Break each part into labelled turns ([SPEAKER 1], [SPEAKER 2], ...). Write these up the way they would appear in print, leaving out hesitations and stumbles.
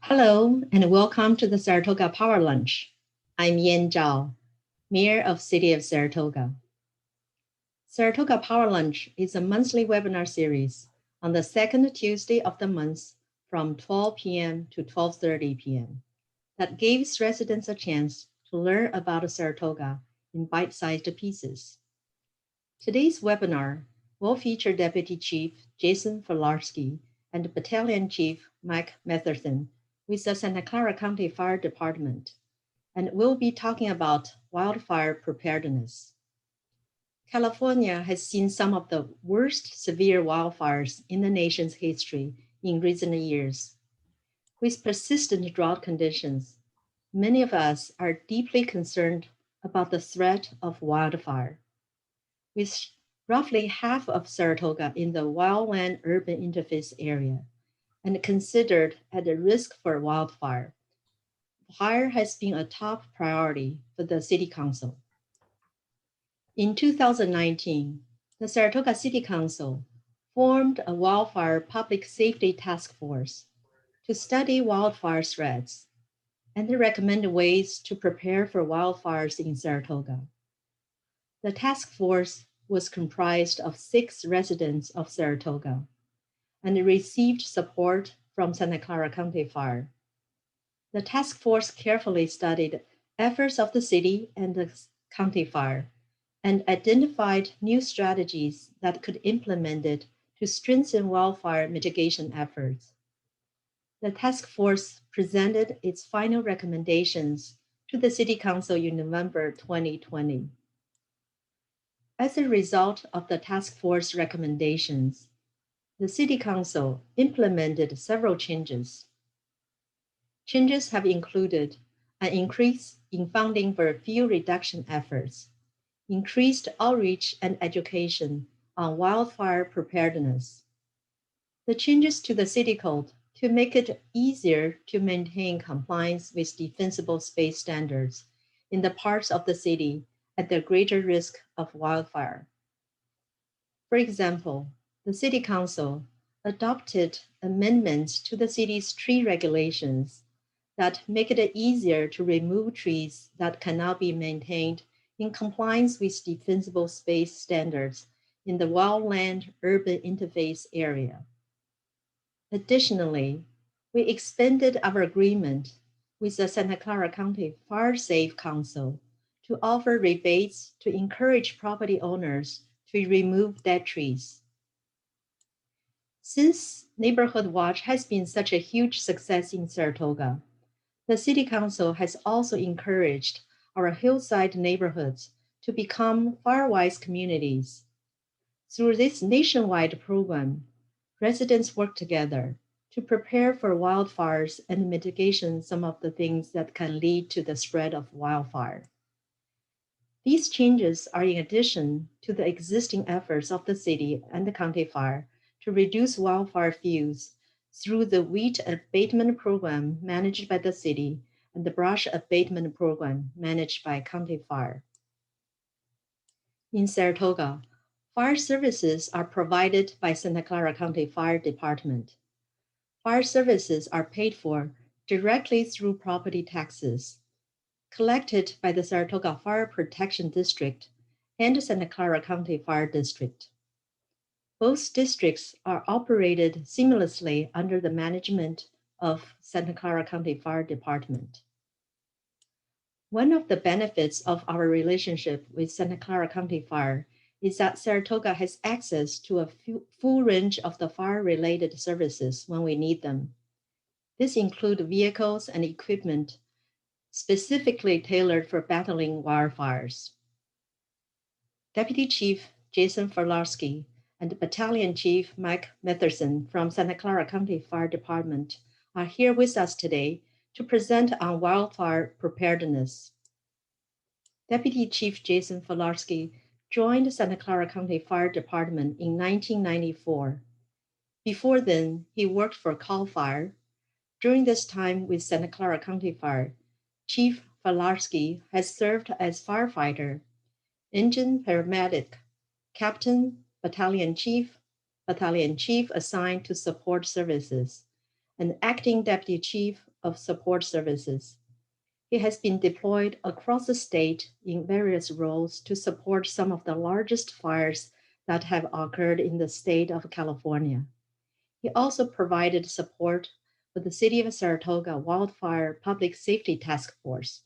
[SPEAKER 1] Hello, and welcome to the Saratoga Power Lunch. I'm Yan Zhao, Mayor of City of Saratoga. Saratoga Power Lunch is a monthly webinar series on the second Tuesday of the month from 12 p.m. to 12:30 p.m. that gives residents a chance to learn about Saratoga in bite-sized pieces. Today's webinar will feature Deputy Chief Jason Filarski and Battalion Chief Mike Matheson with the Santa Clara County Fire Department, and we'll be talking about wildfire preparedness. California has seen some of the worst severe wildfires in the nation's history in recent years. With persistent drought conditions, many of us are deeply concerned about the threat of wildfire. With roughly half of Saratoga in the wildland-urban interface area and considered at risk for wildfire, fire has been a top priority for the City Council. In 2019, the Saratoga City Council formed a wildfire public safety task force to study wildfire threats and to recommend ways to prepare for wildfires in Saratoga. The task force was comprised of 6 residents of Saratoga and received support from Santa Clara County Fire. The task force carefully studied efforts of the city and the county fire and identified new strategies that could be implemented to strengthen wildfire mitigation efforts. The task force presented its final recommendations to the City Council in November 2020. As a result of the task force recommendations, the City Council implemented several changes. Changes have included an increase in funding for fuel reduction efforts, increased outreach and education on wildfire preparedness. The changes to the City Code to make it easier to maintain compliance with defensible space standards in the parts of the city at the greater risk of wildfire. For example, the City Council adopted amendments to the city's tree regulations that make it easier to remove trees that cannot be maintained in compliance with defensible space standards in the wildland-urban interface area. Additionally, we expanded our agreement with the Santa Clara County Fire Safe Council to offer rebates to encourage property owners to remove dead trees. Since Neighborhood Watch has been such a huge success in Saratoga, the City Council has also encouraged our hillside neighborhoods to become fire-wise communities. Through this nationwide program, residents work together to prepare for wildfires and mitigation some of the things that can lead to the spread of wildfire. These changes are in addition to the existing efforts of the city and the county fire to reduce wildfire fuels through the weed abatement program managed by the city and the brush abatement program managed by county fire. In Saratoga, fire services are provided by Santa Clara County Fire Department. Fire services are paid for directly through property taxes collected by the Saratoga Fire Protection District and the Santa Clara County Fire District. Both districts are operated seamlessly under the management of Santa Clara County Fire Department. One of the benefits of our relationship with Santa Clara County Fire is that Saratoga has access to a full range of the fire-related services when we need them. This includes vehicles and equipment specifically tailored for battling wildfires. Deputy Chief Jason Filarski and Battalion Chief Mike Matherson from Santa Clara County Fire Department are here with us today to present on wildfire preparedness. Deputy Chief Jason Filarski joined Santa Clara County Fire Department in 1994. Before then, he worked for CAL FIRE. During this time with Santa Clara County Fire, Chief Filarski has served as firefighter, engine paramedic, captain, battalion chief assigned to support services, and acting deputy chief of support services. He has been deployed across the state in various roles to support some of the largest fires that have occurred in the state of California. He also provided support for the City of Saratoga Wildfire Public Safety Task Force.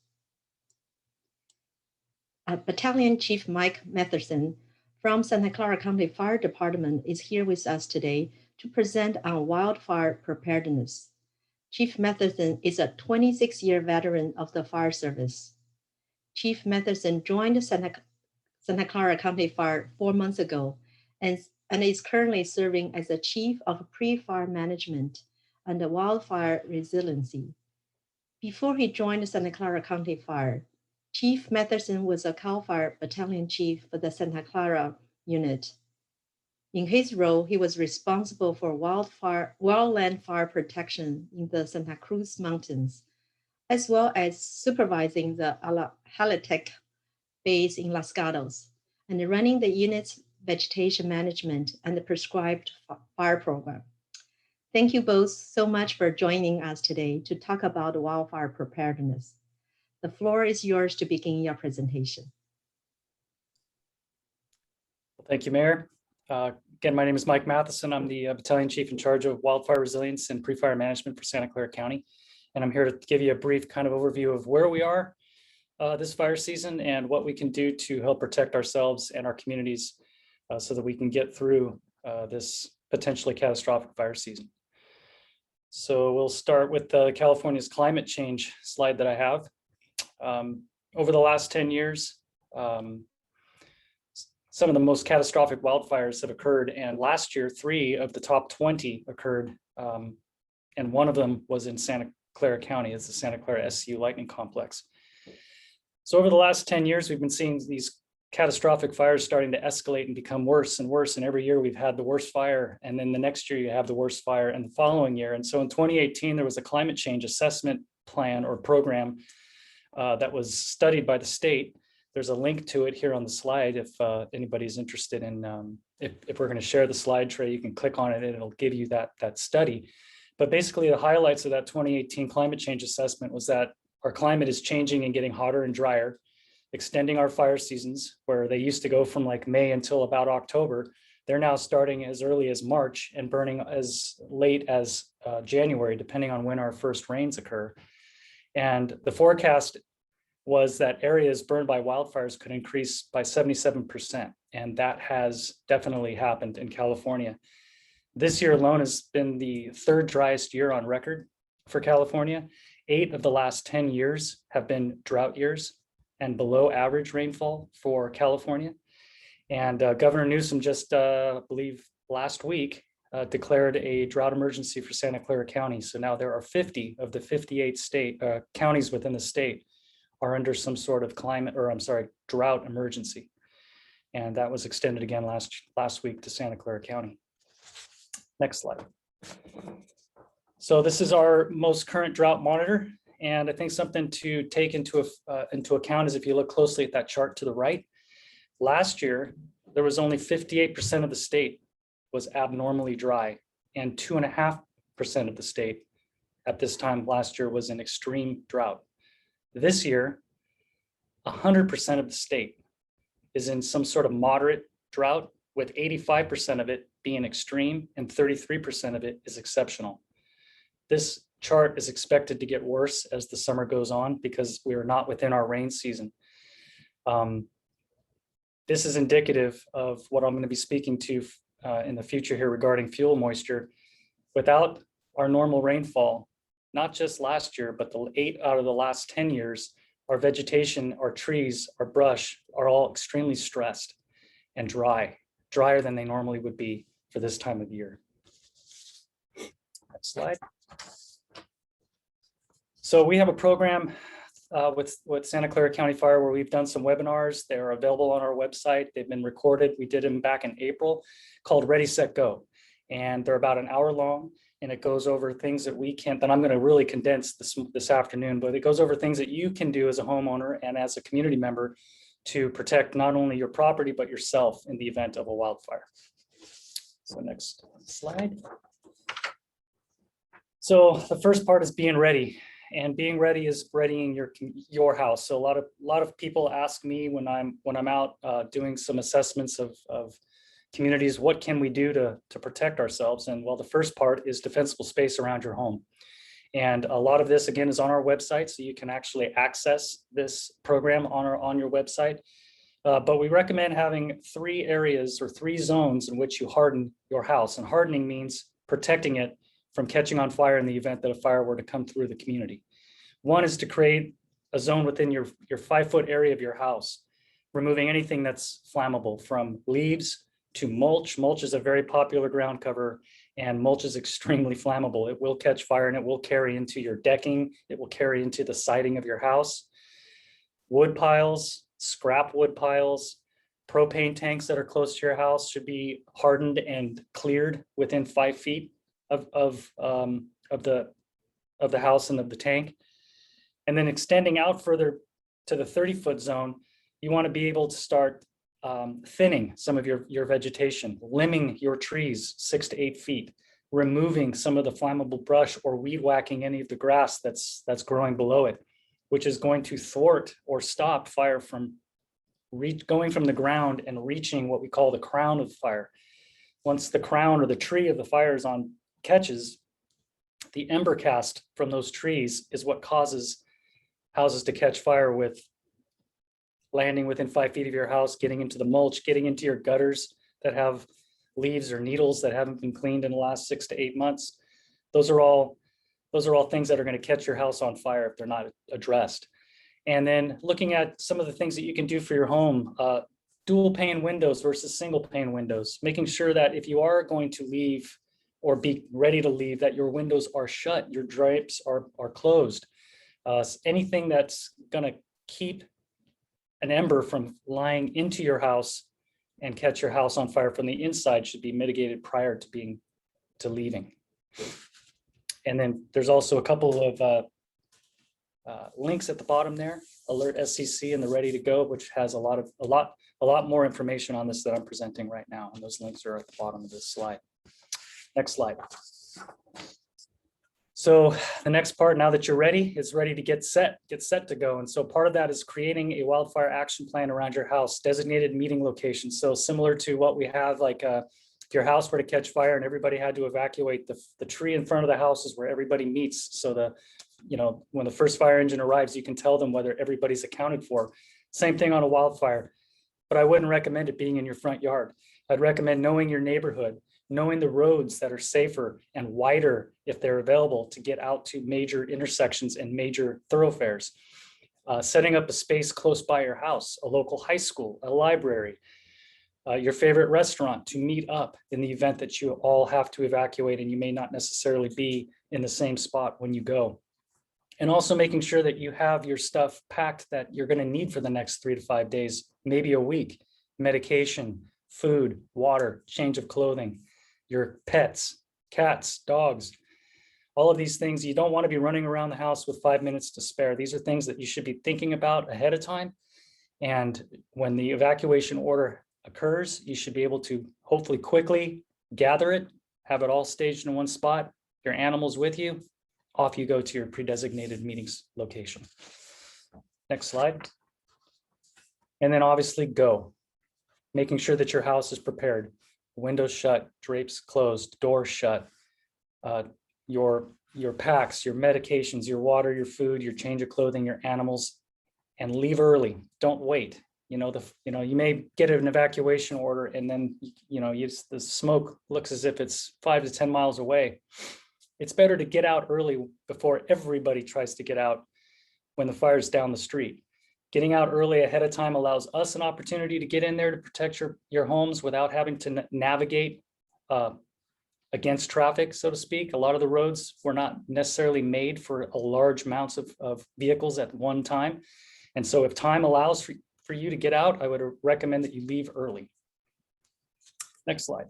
[SPEAKER 1] Battalion Chief Mike Matheson from Santa Clara County Fire Department is here with us today to present on wildfire preparedness. Chief Matheson is a 26-year veteran of the fire service. Chief Matheson joined Santa Clara County Fire 4 months ago and is currently serving as the Chief of Pre-Fire Management and Wildfire Resiliency. Before he joined Santa Clara County Fire, Chief Matheson was a CAL FIRE Battalion Chief for the Santa Clara unit. In his role, he was responsible for wildland fire protection in the Santa Cruz Mountains, as well as supervising the Halitech base in Los Gatos and running the unit's vegetation management and the prescribed fire program. Thank you both so much for joining us today to talk about wildfire preparedness. The floor is yours to begin your presentation.
[SPEAKER 2] Thank you, Mayor. Again, my name is Mike Matheson. I'm the Battalion Chief in charge of Wildfire Resilience and Pre-Fire Management for Santa Clara County. And I'm here to give you a brief kind of overview of where we are this fire season and what we can do to help protect ourselves and our communities so that we can get through this potentially catastrophic fire season. So we'll start with California's climate change slide that I have. Over the last 10 years, some of the most catastrophic wildfires have occurred, and last year 3 of the top 20 occurred, and one of them was in Santa Clara County. It's the Santa Clara SCU Lightning Complex. So over the last 10 years, we've been seeing these catastrophic fires starting to escalate and become worse and worse, and every year we've had the worst fire, and then the next year you have the worst fire, and the following year. And so in 2018, there was a climate change assessment plan or program that was studied by the state. There's a link to it here on the slide if anybody's interested in, if we're going to share the slide tray, you can click on it and it'll give you that study. But basically the highlights of that 2018 climate change assessment was that our climate is changing and getting hotter and drier, extending our fire seasons where they used to go from like May until about October. They're now starting as early as March and burning as late as January, depending on when our first rains occur. And the forecast was that areas burned by wildfires could increase by 77%. And that has definitely happened in California. This year alone has been the 3rd driest year on record for California. 8 of the last 10 years have been drought years and below average rainfall for California. And Governor Newsom just, I believe last week, declared a drought emergency for Santa Clara County. So now there are 50 of the 58 counties within the state are under some sort of drought emergency. And that was extended again last week to Santa Clara County. Next slide. So this is our most current drought monitor. And I think something to take into account is if you look closely at that chart to the right, last year, there was only 58% of the state was abnormally dry, and 2.5% of the state at this time last year was in extreme drought. This year, 100% of the state is in some sort of moderate drought, with 85% of it being extreme and 33% of it is exceptional. This chart is expected to get worse as the summer goes on because we are not within our rain season. This is indicative of what I'm going to be speaking to in the future here regarding fuel moisture. Without our normal rainfall, not just last year, but the 8 out of the last 10 years, our vegetation, our trees, our brush are all extremely stressed and drier than they normally would be for this time of year. Next slide. So we have a program with Santa Clara County Fire where we've done some webinars. They're available on our website. They've been recorded. We did them back in April, called Ready, Set, Go. And they're about an hour long, and it goes over things that I'm going to really condense this afternoon, but it goes over things that you can do as a homeowner and as a community member to protect not only your property, but yourself in the event of a wildfire. So next slide. So the first part is being ready, and being ready is readying your house. So a lot of people ask me when I'm out doing some assessments of communities, what can we do to protect ourselves? And well, the first part is defensible space around your home. And a lot of this, again, is on our website, so you can actually access this program on your website. But we recommend having 3 areas or 3 zones in which you harden your house. And hardening means protecting it from catching on fire in the event that a fire were to come through the community. One is to create a zone within your 5-foot area of your house, removing anything that's flammable, from leaves to mulch. Mulch is a very popular ground cover, and mulch is extremely flammable. It will catch fire and it will carry into your decking. It will carry into the siding of your house. Wood piles, scrap wood piles, propane tanks that are close to your house should be hardened and cleared within 5 feet of the house and of the tank. And then extending out further to the 30-foot zone, you want to be able to start thinning some of your vegetation, limbing your trees 6 to 8 feet, removing some of the flammable brush or weed whacking any of the grass that's growing below it, which is going to thwart or stop fire from going from the ground and reaching what we call the crown of the fire. Once the crown or the tree of the fire is on catches, the ember cast from those trees is what causes houses to catch fire, with landing within 5 feet of your house, getting into the mulch, getting into your gutters that have leaves or needles that haven't been cleaned in the last 6 to 8 months. Those are all things that are going to catch your house on fire if they're not addressed. And then looking at some of the things that you can do for your home, dual pane windows versus single pane windows, making sure that if you are going to leave or be ready to leave, that your windows are shut, your drapes are closed. Anything that's going to keep an ember from lying into your house and catch your house on fire from the inside should be mitigated prior to leaving. And then there's also a couple of links at the bottom there, Alert SCC and the Ready to Go, which has a lot more information on this that I'm presenting right now. And those links are at the bottom of this slide. Next slide. So the next part, now that you're ready, is ready to get set to go. And so part of that is creating a wildfire action plan around your house, designated meeting locations. So similar to what we have, like if your house were to catch fire and everybody had to evacuate, the tree in front of the house is where everybody meets. So when the first fire engine arrives, you can tell them whether everybody's accounted for. Same thing on a wildfire, but I wouldn't recommend it being in your front yard. I'd recommend knowing your neighborhood, knowing the roads that are safer and wider if they're available to get out to major intersections and major thoroughfares. Setting up a space close by your house, a local high school, a library, your favorite restaurant to meet up in the event that you all have to evacuate and you may not necessarily be in the same spot when you go. And also making sure that you have your stuff packed that you're going to need for the next 3 to 5 days, maybe a week: medication, food, water, change of clothing, your pets, cats, dogs, all of these things. You don't want to be running around the house with 5 minutes to spare. These are things that you should be thinking about ahead of time. And when the evacuation order occurs, you should be able to hopefully quickly gather it, have it all staged in one spot, your animals with you, off you go to your pre-designated meetings location. Next slide. And then obviously go, making sure that your house is prepared. Windows shut, drapes closed, doors shut, your packs, your medications, your water, your food, your change of clothing, your animals, and leave early. Don't wait. You may get an evacuation order and then the smoke looks as if it's 5 to 10 miles away. It's better to get out early before everybody tries to get out when the fire's down the street. Getting out early ahead of time allows us an opportunity to get in there to protect your homes without having to navigate against traffic, so to speak. A lot of the roads were not necessarily made for a large amounts of vehicles at one time. And so if time allows for you to get out, I would recommend that you leave early. Next slide.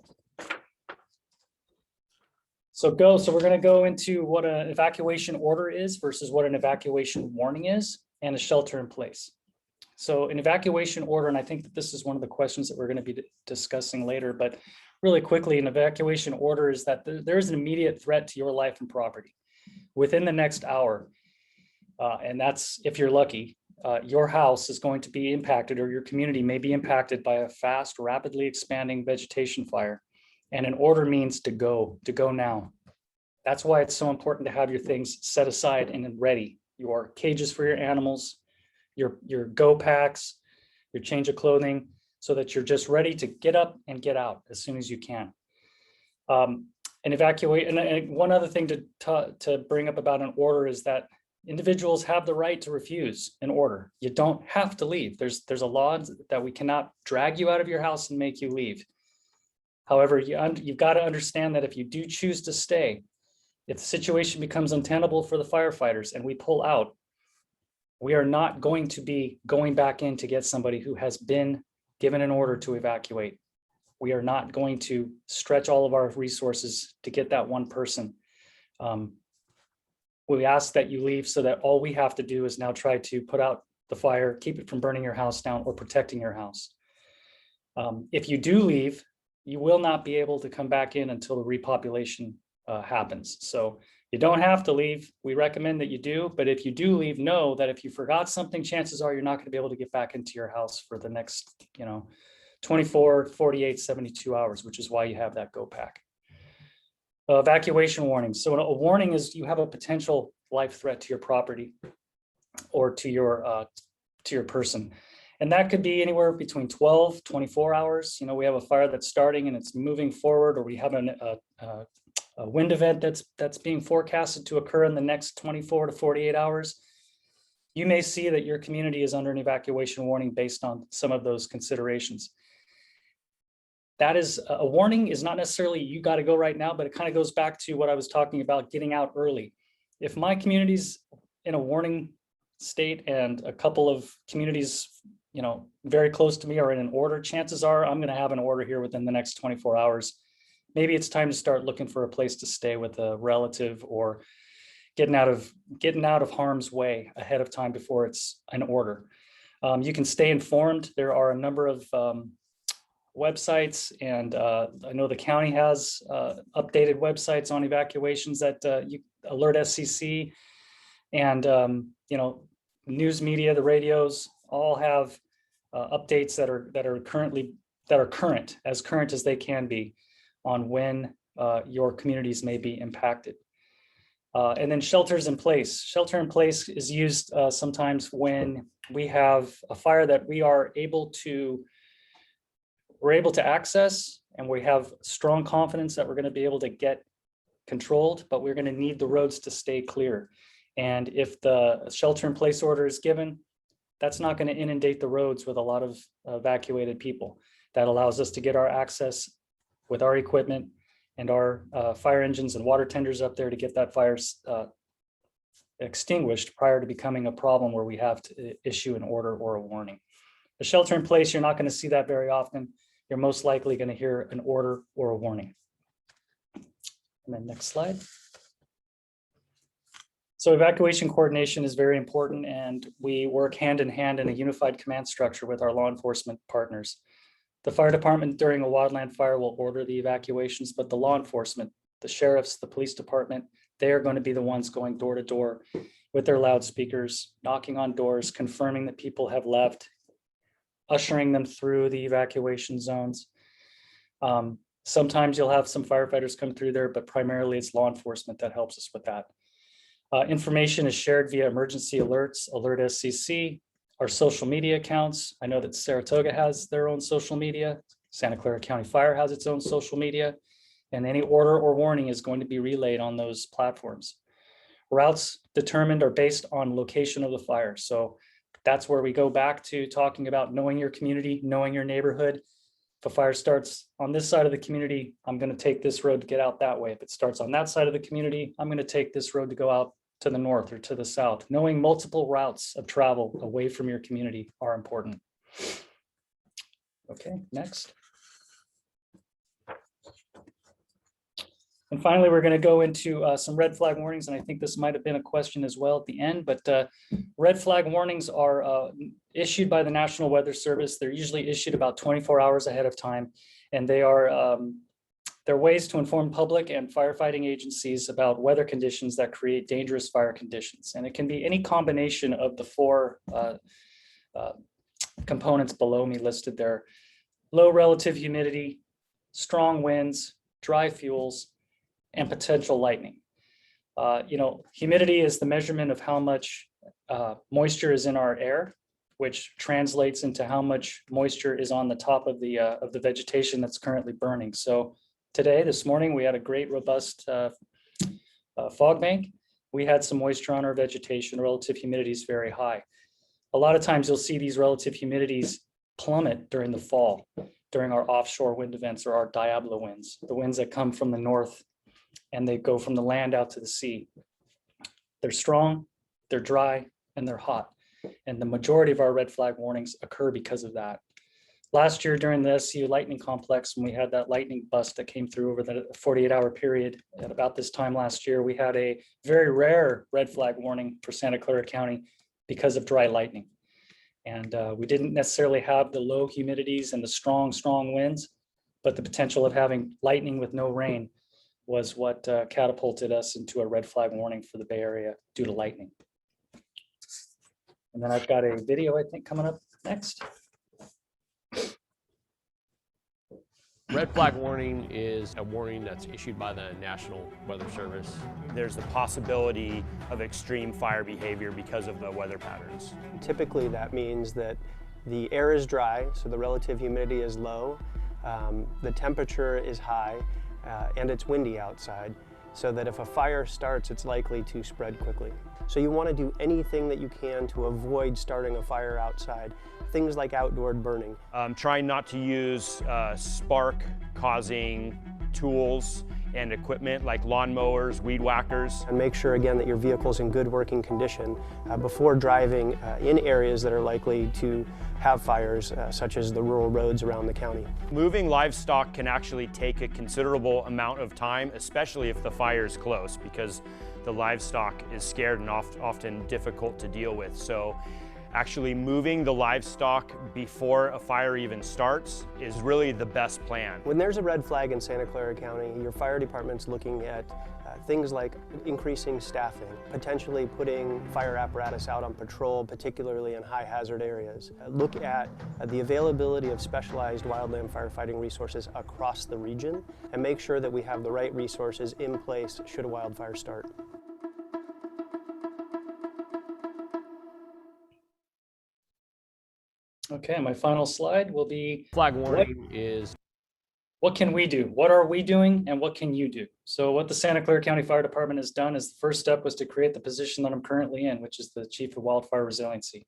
[SPEAKER 2] So we're going to go into what an evacuation order is versus what an evacuation warning is, and a shelter in place. So an evacuation order, and I think that this is one of the questions that we're going to be discussing later, but really quickly, an evacuation order is that there is an immediate threat to your life and property. within the next hour, and that's if you're lucky, your house is going to be impacted, or your community may be impacted by a fast, rapidly expanding vegetation fire. And an order means to go now. That's why it's so important to have your things set aside and ready. Your cages for your animals, your go packs, your change of clothing, so that you're just ready to get up and get out as soon as you can. And evacuate. And one other thing to bring up about an order is that individuals have the right to refuse an order. You don't have to leave. There's a law that we cannot drag you out of your house and make you leave. However, you've got to understand that if you do choose to stay, if the situation becomes untenable for the firefighters and we pull out, we are not going to be going back in to get somebody who has been given an order to evacuate. We are not going to stretch all of our resources to get that one person. We ask that you leave so that all we have to do is now try to put out the fire, keep it from burning your house down or protecting your house. If you do leave, you will not be able to come back in until the repopulation happens. So you don't have to leave. We recommend that you do, but if you do leave, know that if you forgot something, chances are you're not going to be able to get back into your house for the next, 24, 48, 72 hours, which is why you have that go pack. Evacuation warnings. So a warning is you have a potential life threat to your property or to your person. And that could be anywhere between 12, 24 hours. We have a fire that's starting and it's moving forward, or we have a wind event that's being forecasted to occur in the next 24 to 48 hours. You may see that your community is under an evacuation warning based on some of those considerations. That is a warning is not necessarily you got to go right now, but it kind of goes back to what I was talking about, getting out early. If my community's in a warning state and a couple of communities, very close to me are in an order, chances are I'm going to have an order here within the next 24 hours. Maybe it's time to start looking for a place to stay with a relative, or getting out of harm's way ahead of time before it's an order. You can stay informed. There are a number of websites, and I know the county has updated websites on evacuations that you alert SCC, and news media, the radios all have updates that are current as they can be on when your communities may be impacted. And then shelters in place. Shelter in place is used sometimes when we have a fire that we're able to access, and we have strong confidence that we're going to be able to get controlled, but we're going to need the roads to stay clear. And if the shelter in place order is given, that's not going to inundate the roads with a lot of evacuated people. That allows us to get our access with our equipment and our fire engines and water tenders up there to get that fire extinguished prior to becoming a problem where we have to issue an order or a warning. The shelter in place, you're not going to see that very often. You're most likely going to hear an order or a warning. And then next slide. So evacuation coordination is very important, and we work hand in hand in a unified command structure with our law enforcement partners. The fire department during a wildland fire will order the evacuations, but the law enforcement, the sheriffs, the police department, they are going to be the ones going door to door with their loudspeakers, knocking on doors, confirming that people have left, ushering them through the evacuation zones. Sometimes you'll have some firefighters come through there, but primarily it's law enforcement that helps us with that. Information is shared via emergency alerts, Alert SCC, our social media accounts. I know that Saratoga has their own social media. Santa Clara County Fire has its own social media, and any order or warning is going to be relayed on those platforms. Routes determined are based on location of the fire. So that's where we go back to talking about knowing your community, knowing your neighborhood. If a fire starts on this side of the community, I'm going to take this road to get out that way. If it starts on that side of the community, I'm going to take this road to go out to the north or to the south. Knowing multiple routes of travel away from your community are important. Okay, next. And finally, we're going to go into some red flag warnings. And I think this might have been a question as well at the end, but red flag warnings are issued by the National Weather Service. They're usually issued about 24 hours ahead of time. And they are There are ways to inform public and firefighting agencies about weather conditions that create dangerous fire conditions. And it can be any combination of the four components below me listed there: low relative humidity, strong winds, dry fuels, and potential lightning. Humidity is the measurement of how much moisture is in our air, which translates into how much moisture is on the top of the vegetation that's currently burning. So this morning, we had a great robust fog bank. We had some moisture on our vegetation. Relative humidity is very high. A lot of times you'll see these relative humidities plummet during the fall, during our offshore wind events or our diablo winds, the winds that come from the north and they go from the land out to the sea. They're strong, they're dry, and they're hot. And the majority of our red flag warnings occur because of that. Last year during the SCU lightning complex, when we had that lightning bust that came through over the 48-hour period, at about this time last year, we had a very rare red flag warning for Santa Clara County because of dry lightning. And we didn't necessarily have the low humidities and the strong winds, but the potential of having lightning with no rain was what catapulted us into a red flag warning for the Bay Area due to lightning. And then I've got a video, I think, coming up next.
[SPEAKER 3] Red flag warning is a warning that's issued by the National Weather Service. There's the possibility of extreme fire behavior because of the weather patterns.
[SPEAKER 4] Typically that means that the air is dry, so the relative humidity is low, the temperature is high, and it's windy outside, so that if a fire starts, it's likely to spread quickly. So you want to do anything that you can to avoid starting a fire outside. Things like outdoor burning.
[SPEAKER 3] Trying not to use spark-causing tools and equipment like lawnmowers, weed whackers.
[SPEAKER 4] And make sure again that your vehicle's in good working condition before driving in areas that are likely to have fires, such as the rural roads around the county.
[SPEAKER 3] Moving livestock can actually take a considerable amount of time, especially if the fire is close, because the livestock is scared and often difficult to deal with. So actually moving the livestock before a fire even starts is really the best plan.
[SPEAKER 4] When there's a red flag in Santa Clara County, your fire department's looking at things like increasing staffing, potentially putting fire apparatus out on patrol, particularly in high hazard areas. Look at the availability of specialized wildland firefighting resources across the region and make sure that we have the right resources in place should a wildfire start.
[SPEAKER 2] Okay, my final slide will be
[SPEAKER 3] Flag warning is
[SPEAKER 2] what can we do? What are we doing and what can you do? So what the Santa Clara County Fire Department has done is the first step was to create the position that I'm currently in, which is the Chief of Wildfire Resiliency.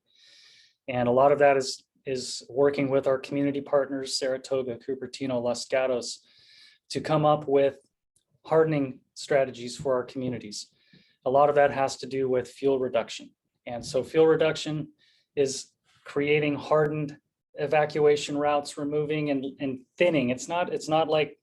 [SPEAKER 2] And a lot of that is working with our community partners, Saratoga, Cupertino, Los Gatos, to come up with hardening strategies for our communities. A lot of that has to do with fuel reduction. And so fuel reduction is creating hardened evacuation routes, removing and thinning. It's not like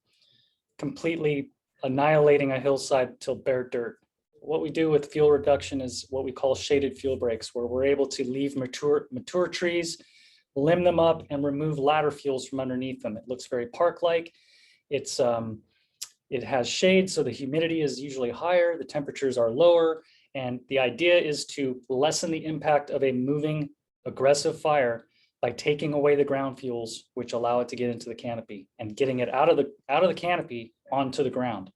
[SPEAKER 2] completely annihilating a hillside till bare dirt. What we do with fuel reduction is what we call shaded fuel breaks, where we're able to leave mature trees, limb them up, and remove ladder fuels from underneath them. It looks very park-like. It has shade, so the humidity is usually higher, the temperatures are lower, and the idea is to lessen the impact of a moving aggressive fire by taking away the ground fuels, which allow it to get into the canopy, and getting it out of the canopy onto the ground.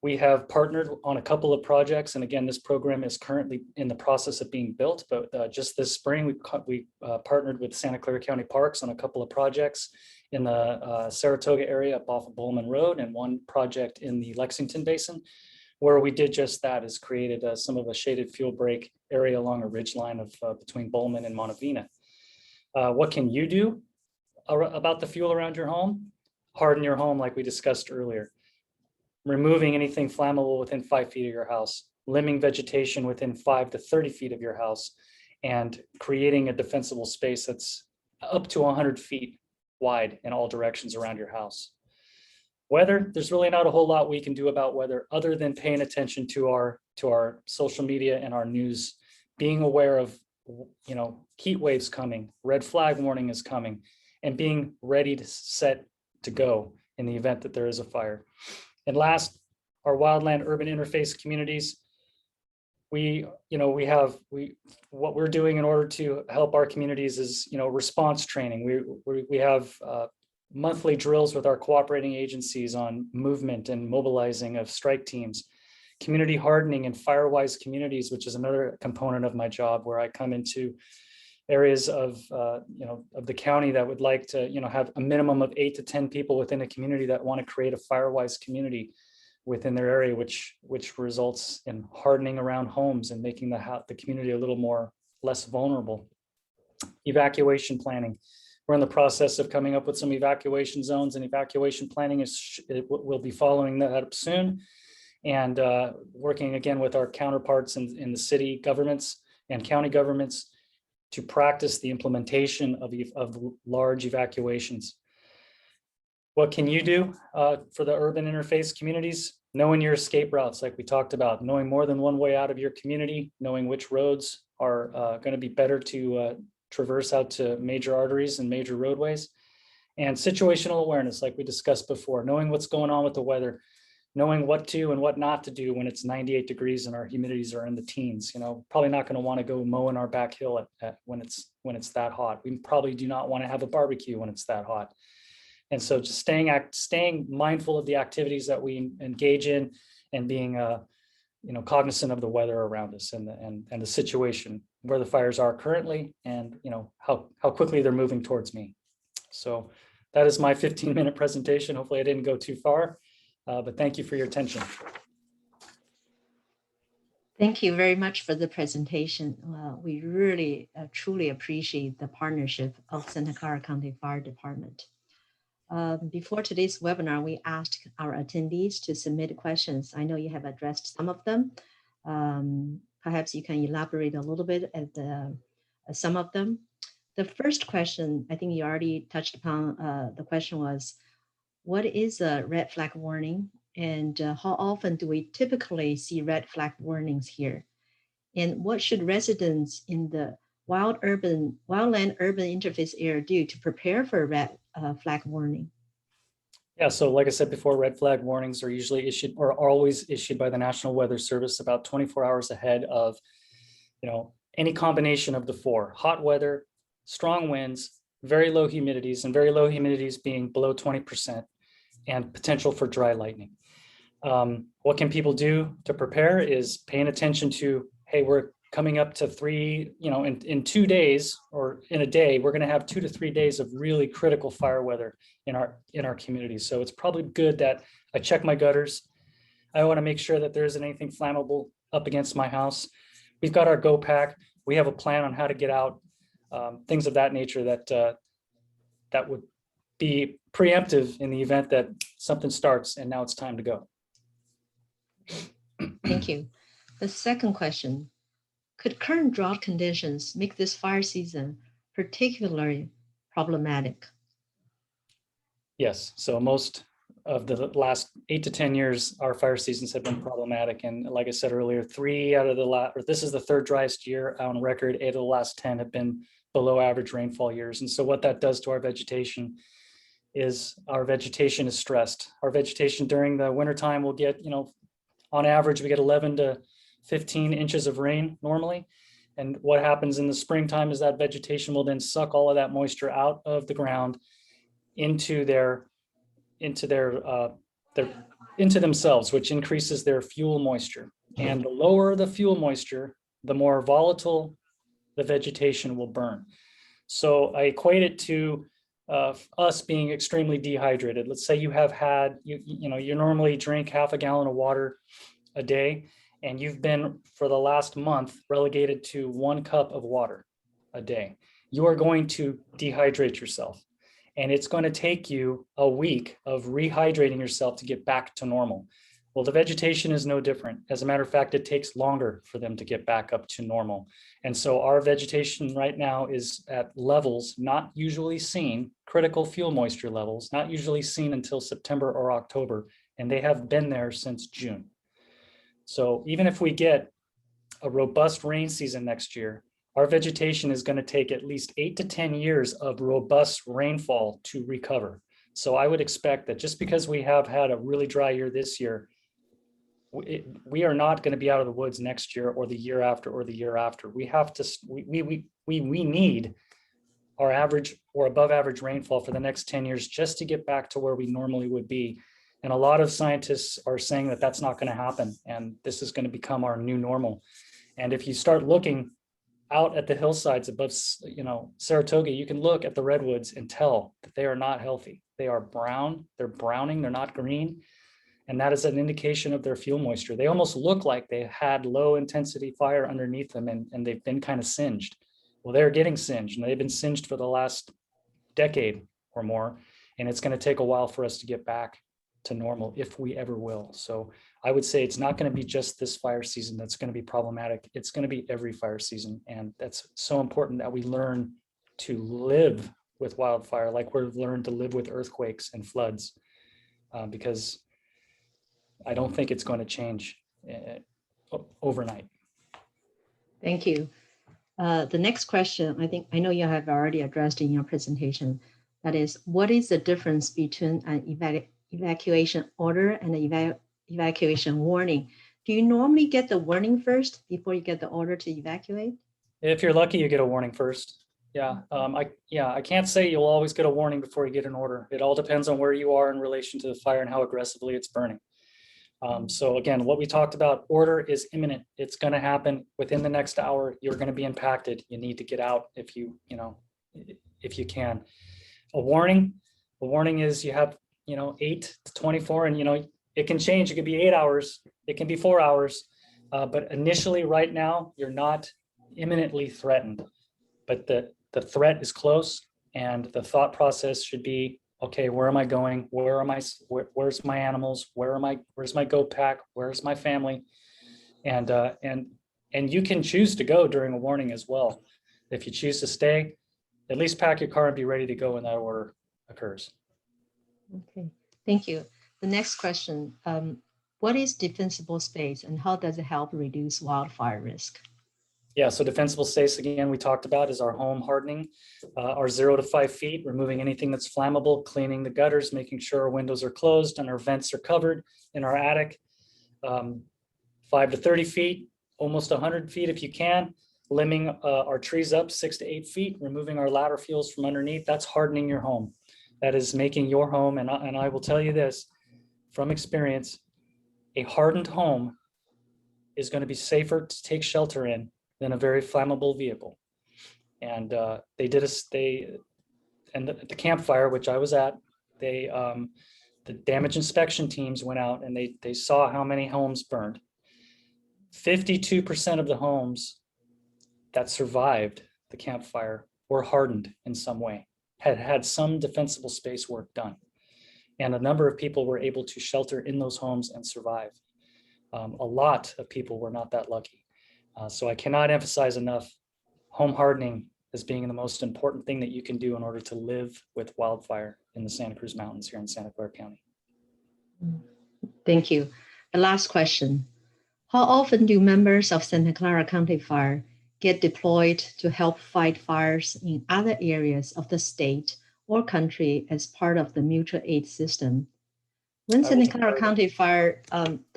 [SPEAKER 2] We have partnered on a couple of projects, and again, this program is currently in the process of being built, but just this spring, we partnered with Santa Clara County Parks on a couple of projects in the Saratoga area up off of Bowman Road, and one project in the Lexington Basin, where we did just that, is created some of a shaded fuel break area along a ridge line of between Bowman and Montevina. What can you do about the fuel around your home? Harden your home like we discussed earlier. Removing anything flammable within 5 feet of your house, limbing vegetation within 5 to 30 feet of your house, and creating a defensible space that's up to 100 feet wide in all directions around your house. Weather, there's really not a whole lot we can do about weather other than paying attention to our social media and our news, being aware of, heat waves coming, red flag warning is coming, and being ready to set to go in the event that there is a fire. And last, our wildland urban interface communities. What we're doing in order to help our communities is, response training. We have monthly drills with our cooperating agencies on movement and mobilizing of strike teams, community hardening and firewise communities, which is another component of my job, where I come into areas of the county that would like to, have a minimum of 8 to 10 people within a community that want to create a firewise community within their area, which results in hardening around homes and making the community a little less vulnerable. Evacuation planning. We're in the process of coming up with some evacuation zones, and evacuation planning we'll be following that up soon, and working again with our counterparts in the city governments and county governments to practice the implementation of large evacuations. What can you do for the urban interface communities? Knowing your escape routes, like we talked about, knowing more than one way out of your community, knowing which roads are going to be better to traverse out to major arteries and major roadways, and situational awareness, like we discussed before, knowing what's going on with the weather, knowing what to and what not to do when it's 98 degrees and our humidities are in the teens. Probably not going to want to go mowing our back hill when it's that hot. We probably do not want to have a barbecue when it's that hot. And so just staying mindful of the activities that we engage in, and being cognizant of the weather around us and the situation where the fires are currently, and how quickly they're moving towards me. So that is my 15-minute presentation. Hopefully I didn't go too far, but thank you for your attention.
[SPEAKER 1] Thank you very much for the presentation. We really truly appreciate the partnership of Santa Clara County Fire Department. Before today's webinar, we asked our attendees to submit questions. I know you have addressed some of them. Perhaps you can elaborate a little bit at some of them. The first question, I think you already touched upon, the question was, what is a red flag warning, and how often do we typically see red flag warnings here? And what should residents in the wildland urban interface area do to prepare for a red flag warning?
[SPEAKER 2] Yeah, so like I said before, red flag warnings are usually issued, or are always issued, by the National Weather Service about 24 hours ahead of, any combination of the four: hot weather, strong winds, very low humidities, and very low humidities being below 20%, and potential for dry lightning. What can people do to prepare is paying attention to, hey, we're coming up to in 2 days, or in a day, we're going to have 2 to 3 days of really critical fire weather in our community. So it's probably good that I check my gutters. I want to make sure that there isn't anything flammable up against my house. We've got our Go Pack. We have a plan on how to get out, things of that nature that would be preemptive in the event that something starts and now it's time to go.
[SPEAKER 1] Thank you. The second question: could current drought conditions make this fire season particularly problematic?
[SPEAKER 2] Yes. So most of the last 8 to 10 years, our fire seasons have been problematic. And like I said earlier, this is the third driest year on record. 8 of the last 10 have been below average rainfall years. And so what that does to our vegetation is our vegetation is stressed. Our vegetation during the wintertime will get, on average, we get 11 to 15 inches of rain normally. And what happens in the springtime is that vegetation will then suck all of that moisture out of the ground into themselves, which increases their fuel moisture. And the lower the fuel moisture, the more volatile the vegetation will burn. So I equate it to us being extremely dehydrated. Let's say you have had, you normally drink half a gallon of water a day, and you've been for the last month relegated to 1 cup of water a day. You are going to dehydrate yourself. And it's going to take you a week of rehydrating yourself to get back to normal. Well, the vegetation is no different. As a matter of fact, it takes longer for them to get back up to normal. And so our vegetation right now is at levels not usually seen, critical fuel moisture levels, not usually seen until September or October, and they have been there since June. So even if we get a robust rain season next year, our vegetation is going to take at least 8 to 10 years of robust rainfall to recover. So I would expect that just because we have had a really dry year this year, we are not going to be out of the woods next year or the year after or the year after. We have to, we need our average or above average rainfall for the next 10 years just to get back to where we normally would be. And a lot of scientists are saying that that's not going to happen. And this is going to become our new normal. And if you start looking out at the hillsides above, Saratoga, you can look at the redwoods and tell that they are not healthy. They are brown, they're browning, they're not green. And that is an indication of their fuel moisture. They almost look like they had low intensity fire underneath them and they've been kind of singed. Well, they're getting singed and they've been singed for the last decade or more. And it's going to take a while for us to get back to normal if we ever will. So I would say it's not going to be just this fire season that's going to be problematic. It's going to be every fire season. And that's so important that we learn to live with wildfire like we've learned to live with earthquakes and floods, because I don't think it's going to change overnight.
[SPEAKER 1] Thank you. The next question, I know you have already addressed in your presentation. That is, what is the difference between an evacuation order and an evacuation warning? Do you normally get the warning first before you get the order to evacuate?
[SPEAKER 2] If you're lucky, you get a warning first. Yeah, I can't say you'll always get a warning before you get an order. It all depends on where you are in relation to the fire and how aggressively it's burning. So again, what we talked about, order is imminent. It's going to happen within the next hour. You're going to be impacted. You need to get out if you can. A warning is you have, 8 to 24, and it can change. It could be 8 hours. It can be 4 hours. But initially, right now, you're not imminently threatened. But the threat is close, and the thought process should be, okay, where am I going? Where's my animals? Where's my goat pack? Where's my family? And you can choose to go during a warning as well. If you choose to stay, at least pack your car and be ready to go when that order occurs.
[SPEAKER 1] Okay, thank you. The next question, what is defensible space and how does it help reduce wildfire risk?
[SPEAKER 2] Yeah, so defensible space, again, we talked about is our home hardening, our 0 to 5 feet, removing anything that's flammable, cleaning the gutters, making sure our windows are closed and our vents are covered in our attic. 5 to 30 feet, almost 100 feet if you can, limbing our trees up 6 to 8 feet, removing our ladder fuels from underneath. That's hardening your home. That is making your home, and I will tell you this from experience, a hardened home is going to be safer to take shelter in than a very flammable vehicle. And the campfire, which I was at, the damage inspection teams went out and they saw how many homes burned. 52% of the homes that survived the campfire were hardened in some way, had some defensible space work done. And a number of people were able to shelter in those homes and survive. A lot of people were not that lucky. So I cannot emphasize enough home hardening as being the most important thing that you can do in order to live with wildfire in the Santa Cruz Mountains here in Santa Clara County.
[SPEAKER 1] Thank you. The last question. How often do members of Santa Clara County Fire get deployed to help fight fires in other areas of the state or country as part of the mutual aid system? When Santa Clara County Fire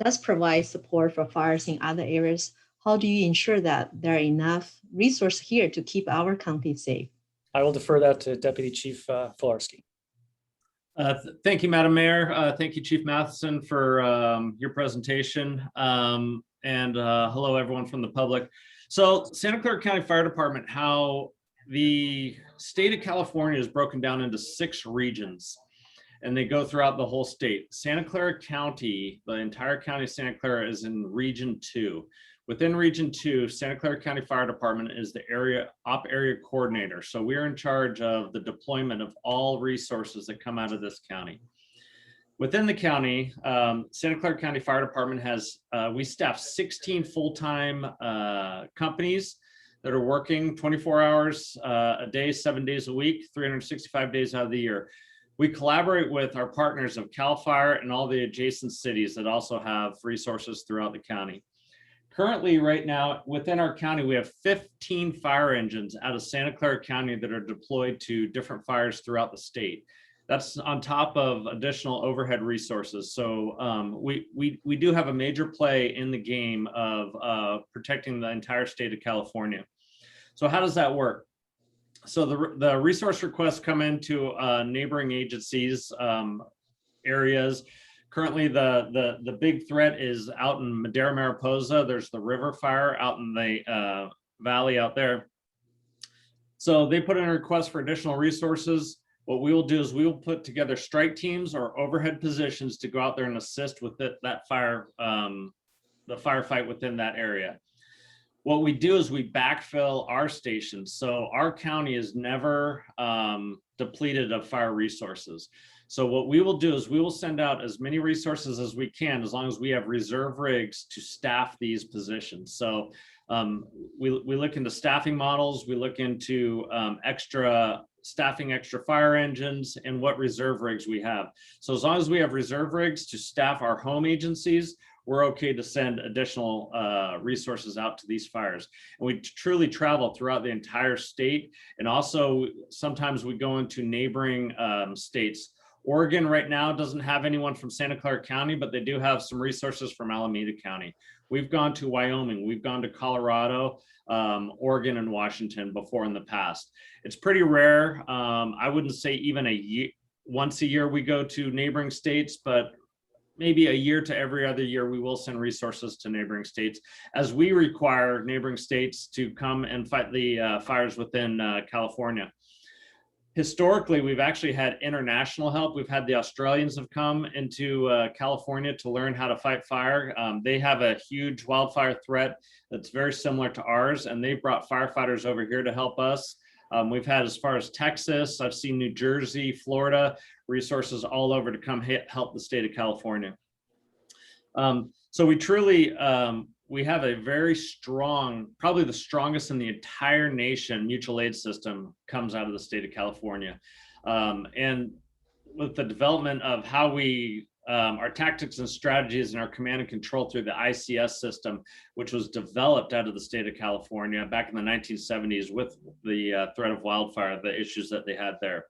[SPEAKER 1] does provide support for fires in other areas, how do you ensure that there are enough resources here to keep our county safe?
[SPEAKER 2] I will defer that to Deputy Chief Filarski.
[SPEAKER 5] Thank you, Madam Mayor. Thank you, Chief Matheson, for your presentation. And hello, everyone from the public. So Santa Clara County Fire Department, how the state of California is broken down into 6 regions, and they go throughout the whole state. Santa Clara County, the entire county of Santa Clara, is in Region 2. Within Region 2, Santa Clara County Fire Department is the op area coordinator. So we're in charge of the deployment of all resources that come out of this county. Within the county, Santa Clara County Fire Department has, we staff 16 full-time companies that are working 24 hours a day, 7 days a week, 365 days out of the year. We collaborate with our partners of CAL FIRE and all the adjacent cities that also have resources throughout the county. Currently, right now, within our county, we have 15 fire engines out of Santa Clara County that are deployed to different fires throughout the state. That's on top of additional overhead resources. So we do have a major play in the game of protecting the entire state of California. So how does that work? So the resource requests come into neighboring agencies, areas. Currently, the big threat is out in Madera, Mariposa. There's the river fire out in the valley out there. So they put in a request for additional resources. What we will do is we will put together strike teams or overhead positions to go out there and assist with that fire, the firefight within that area. What we do is we backfill our stations. So our county is never depleted of fire resources. So what we will do is we will send out as many resources as we can, as long as we have reserve rigs to staff these positions. So we look into staffing models, we look into staffing extra fire engines and what reserve rigs we have. So as long as we have reserve rigs to staff our home agencies, we're okay to send additional resources out to these fires. And we truly travel throughout the entire state. And also sometimes we go into neighboring states. Oregon right now doesn't have anyone from Santa Clara County, but they do have some resources from Alameda County. We've gone to Wyoming, we've gone to Colorado, Oregon, and Washington before in the past. It's pretty rare. I wouldn't say even once a year we go to neighboring states, but maybe a year to every other year, we will send resources to neighboring states as we require neighboring states to come and fight the fires within California. Historically, we've actually had international help. We've had the Australians have come into California to learn how to fight fire. They have a huge wildfire threat that's very similar to ours, and they brought firefighters over here to help us. We've had as far as Texas, I've seen New Jersey, Florida, resources all over to come help the state of California. So we truly, we have a very strong, probably the strongest in the entire nation, mutual aid system comes out of the state of California. And with the development of how we, our tactics and strategies and our command and control through the ICS system, which was developed out of the state of California back in the 1970s with the threat of wildfire, the issues that they had there.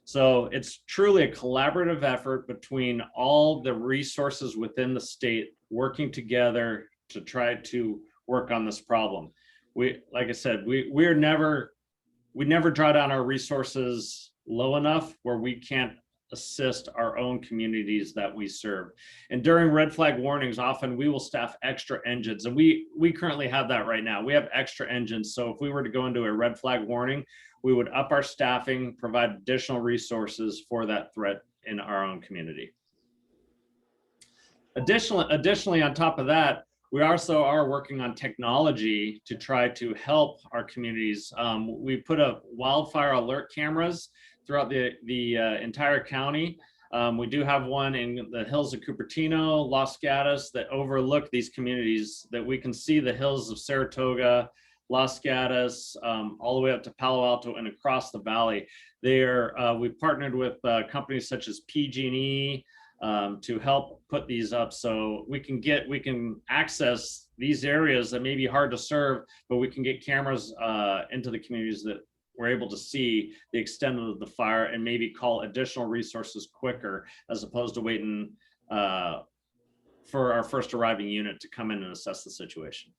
[SPEAKER 5] So it's truly a collaborative effort between all the resources within the state working together to try to work on this problem. Like I said, we never draw down our resources low enough where we can't assist our own communities that we serve. And during red flag warnings, often we will staff extra engines, and we currently have that right now. We have extra engines. So if we were to go into a red flag warning, we would up our staffing, provide additional resources for that threat in our own community. Additionally, on top of that, we also are working on technology to try to help our communities. We put up wildfire alert cameras throughout the entire county. We do have one in the hills of Cupertino, Los Gatos, that overlook these communities, that we can see the hills of Saratoga, Los Gatos, all the way up to Palo Alto and across the valley. We've partnered with companies such as PG&E to help put these up, so we can access these areas that may be hard to serve, but we can get cameras into the communities that we're able to see the extent of the fire and maybe call additional resources quicker, as opposed to waiting for our first arriving unit to come in and assess the situation.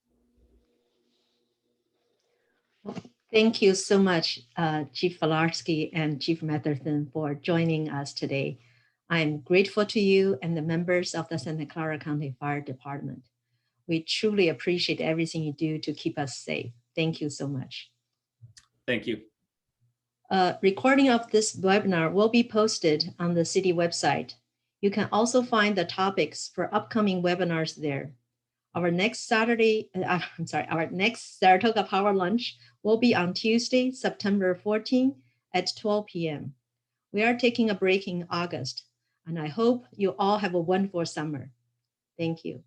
[SPEAKER 1] Thank you so much, Chief Filarski and Chief Matheson, for joining us today. I'm grateful to you and the members of the Santa Clara County Fire Department. We truly appreciate everything you do to keep us safe. Thank you so much.
[SPEAKER 5] Thank you.
[SPEAKER 1] A recording of this webinar will be posted on the city website. You can also find the topics for upcoming webinars there. Our next Saratoga Power Lunch will be on Tuesday, September 14 at 12 p.m. We are taking a break in August, and I hope you all have a wonderful summer. Thank you.